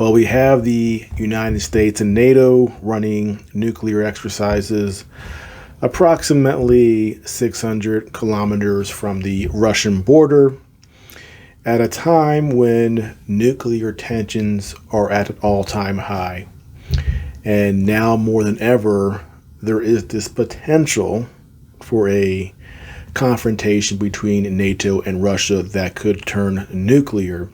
Well, we have the United States and NATO running nuclear exercises approximately 600 kilometers from the Russian border at a time when nuclear tensions are at an all-time high. And now more than ever, there is this potential for a confrontation between NATO and Russia that could turn nuclear.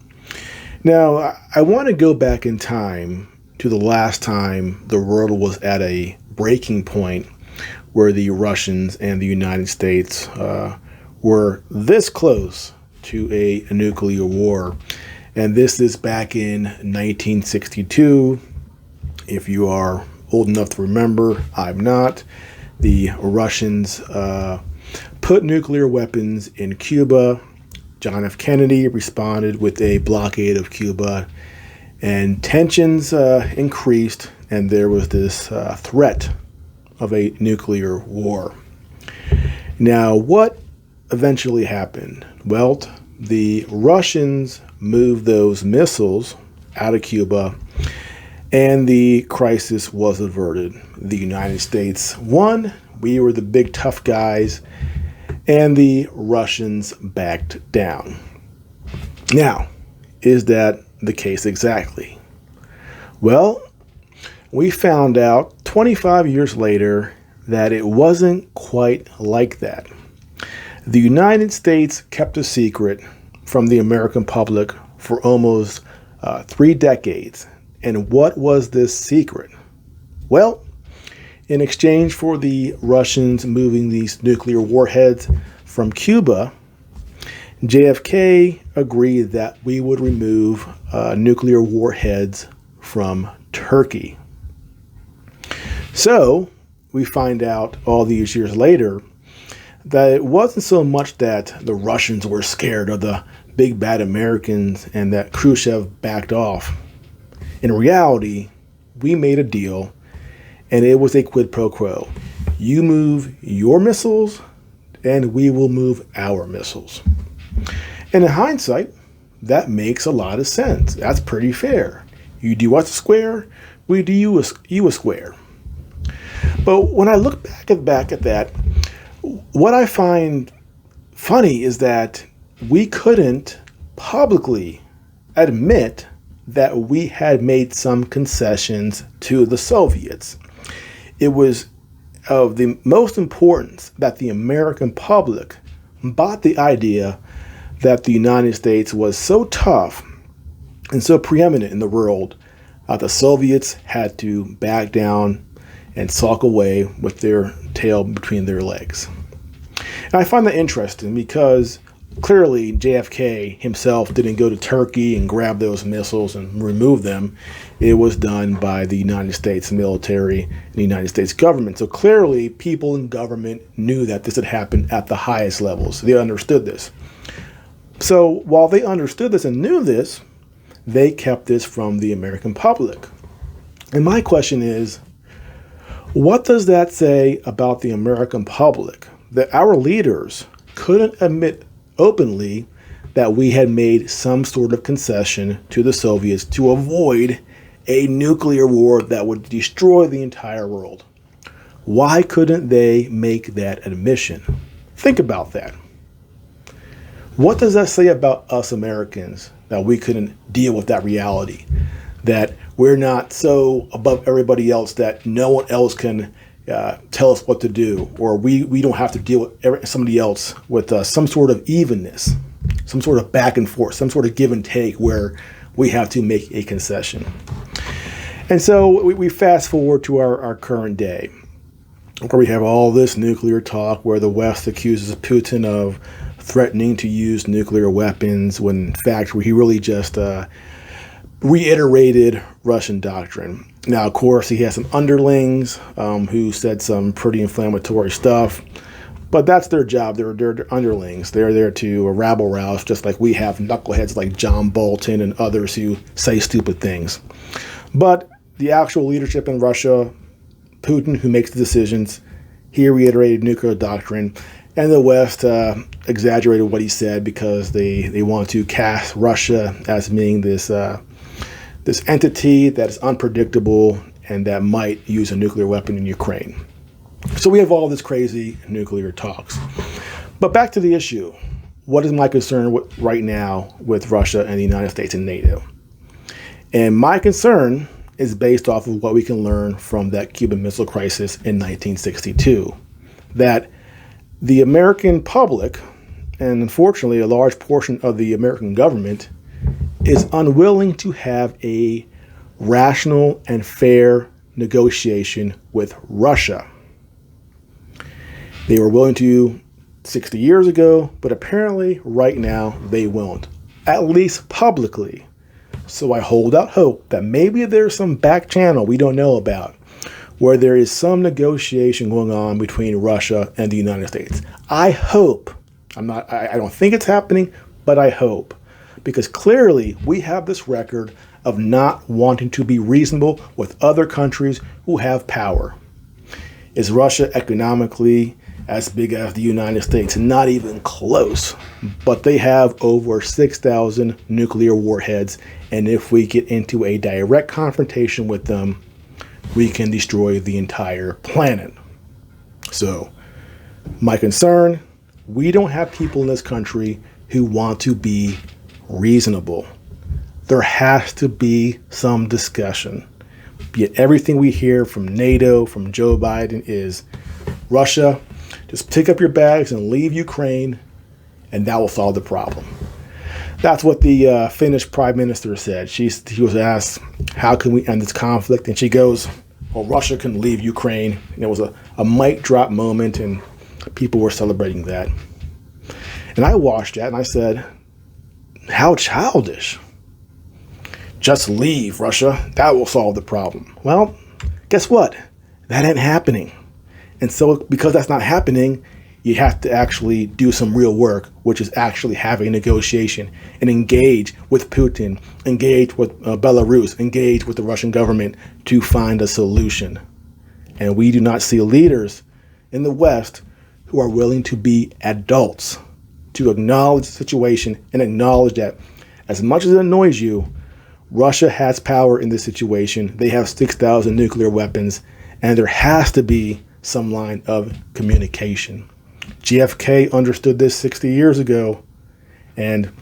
Now, I want to go back in time to the last time the world was at a breaking point where the Russians and the United States were this close to a nuclear war. And this is back in 1962. If you are old enough to remember, I'm not. The Russians put nuclear weapons in Cuba. John F. Kennedy responded with a blockade of Cuba, and tensions increased, and there was this threat of a nuclear war. Now, what eventually happened? Well, the Russians moved those missiles out of Cuba, and the crisis was averted. The United States won. We were the big tough guys, and the Russians backed down. Now, is that the case exactly? Well, we found out 25 years later that it wasn't quite like that. The United States kept a secret from the American public for almost 3 decades. And what was this secret? Well, in exchange for the Russians moving these nuclear warheads from Cuba, JFK agreed that we would remove nuclear warheads from Turkey. So we find out all these years later that it wasn't so much that the Russians were scared of the big bad Americans and that Khrushchev backed off. In reality, we made a deal, and it was a quid pro quo. You move your missiles, and we will move our missiles. And in hindsight, that makes a lot of sense. That's pretty fair. You do us a square, we do you a square. But when I look back at that, what I find funny is that we couldn't publicly admit that we had made some concessions to the Soviets. It was of the most importance that the American public bought the idea that the United States was so tough and so preeminent in the world that the Soviets had to back down and sulk away with their tail between their legs. And I find that interesting because clearly JFK himself didn't go to Turkey and grab those missiles and remove them. It was done by the United States military and the United States government. So clearly people in government knew that this had happened at the highest levels. They understood this. So while they understood this and knew this, they kept this from the American public. And my question is, what does that say about the American public that our leaders couldn't admit openly that we had made some sort of concession to the Soviets to avoid a nuclear war that would destroy the entire world? Why couldn't they make that admission? Think about that. What does that say about us Americans that we couldn't deal with that reality? That we're not so above everybody else that no one else can tell us what to do, or we don't have to deal with somebody else with some sort of evenness, some sort of back and forth, some sort of give and take where we have to make a concession. And so we fast forward to our current day, where we have all this nuclear talk, where the West accuses Putin of threatening to use nuclear weapons, when in fact he really just reiterated Russian doctrine. Now, of course, he has some underlings who said some pretty inflammatory stuff, but that's their job. They're underlings. They're there to rabble rouse, just like we have knuckleheads like John Bolton and others who say stupid things. But the actual leadership in Russia, Putin, who makes the decisions, he reiterated nuclear doctrine, and the West exaggerated what he said because they want to cast Russia as being this this entity that is unpredictable and that might use a nuclear weapon in Ukraine. So we have all this crazy nuclear talks. But back to the issue. What is my concern right now with Russia and the United States and NATO? And my concern is based off of what we can learn from that Cuban Missile Crisis in 1962. That the American public, and unfortunately a large portion of the American government, is unwilling to have a rational and fair negotiation with Russia. They were willing to 60 years ago, but apparently right now they won't, at least publicly. So I hold out hope that maybe there's some back channel we don't know about, where there is some negotiation going on between Russia and the United States. I hope. I don't think it's happening, but I hope. Because clearly we have this record of not wanting to be reasonable with other countries who have power. Is Russia economically as big as the United States? Not even close. But they have over 6,000 nuclear warheads. And if we get into a direct confrontation with them, we can destroy the entire planet. So my concern, we don't have people in this country who want to be reasonable. There has to be some discussion. Yet everything we hear from NATO, from Joe Biden is, Russia, just pick up your bags and leave Ukraine, and that will solve the problem. That's what the Finnish prime minister said. He was asked, how can we end this conflict? And she goes, well, Russia can leave Ukraine. And it was a mic drop moment, and people were celebrating that. And I watched that, and I said, how childish. Just leave, Russia. That will solve the problem. Well, guess what? That ain't happening. And so because that's not happening, you have to actually do some real work, which is actually have a negotiation and engage with Putin, engage with Belarus, engage with the Russian government to find a solution. And we do not see leaders in the West who are willing to be adults, to acknowledge the situation and acknowledge that as much as it annoys you, Russia has power in this situation. They have 6,000 nuclear weapons, and there has to be some line of communication. JFK understood this 60 years ago, and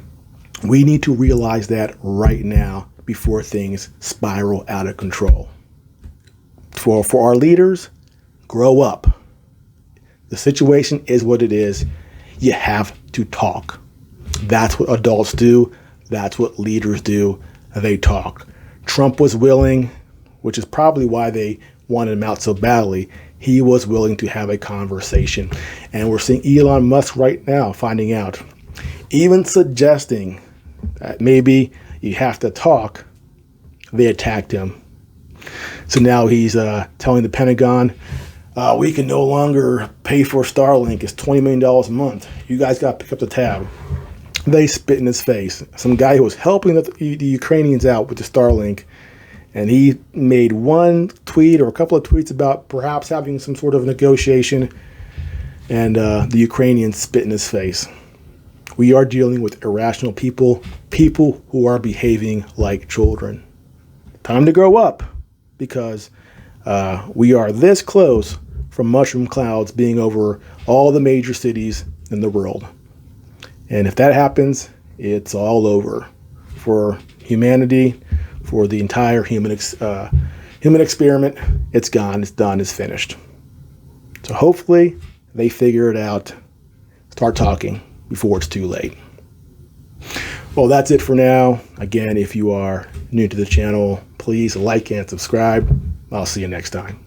we need to realize that right now before things spiral out of control. For our leaders, grow up. The situation is what it is. You have to talk. That's what adults do. That's what leaders do. They talk. Trump was willing, which is probably why they wanted him out so badly. He was willing to have a conversation. And we're seeing Elon Musk right now finding out, even suggesting that maybe you have to talk. They attacked him. So now he's telling the Pentagon, we can no longer pay for Starlink. It's $20 million a month. You guys got to pick up the tab. They spit in his face. Some guy who was helping the Ukrainians out with the Starlink, and he made one tweet or a couple of tweets about perhaps having some sort of negotiation, and the Ukrainians spit in his face. We are dealing with irrational people, people who are behaving like children. Time to grow up, because we are this close from mushroom clouds being over all the major cities in the world. And if that happens, it's all over for humanity, for the entire human experiment. It's gone, it's done, it's finished. So hopefully they figure it out, start talking before it's too late. Well, that's it for now. Again, if you are new to the channel, please like and subscribe. I'll see you next time.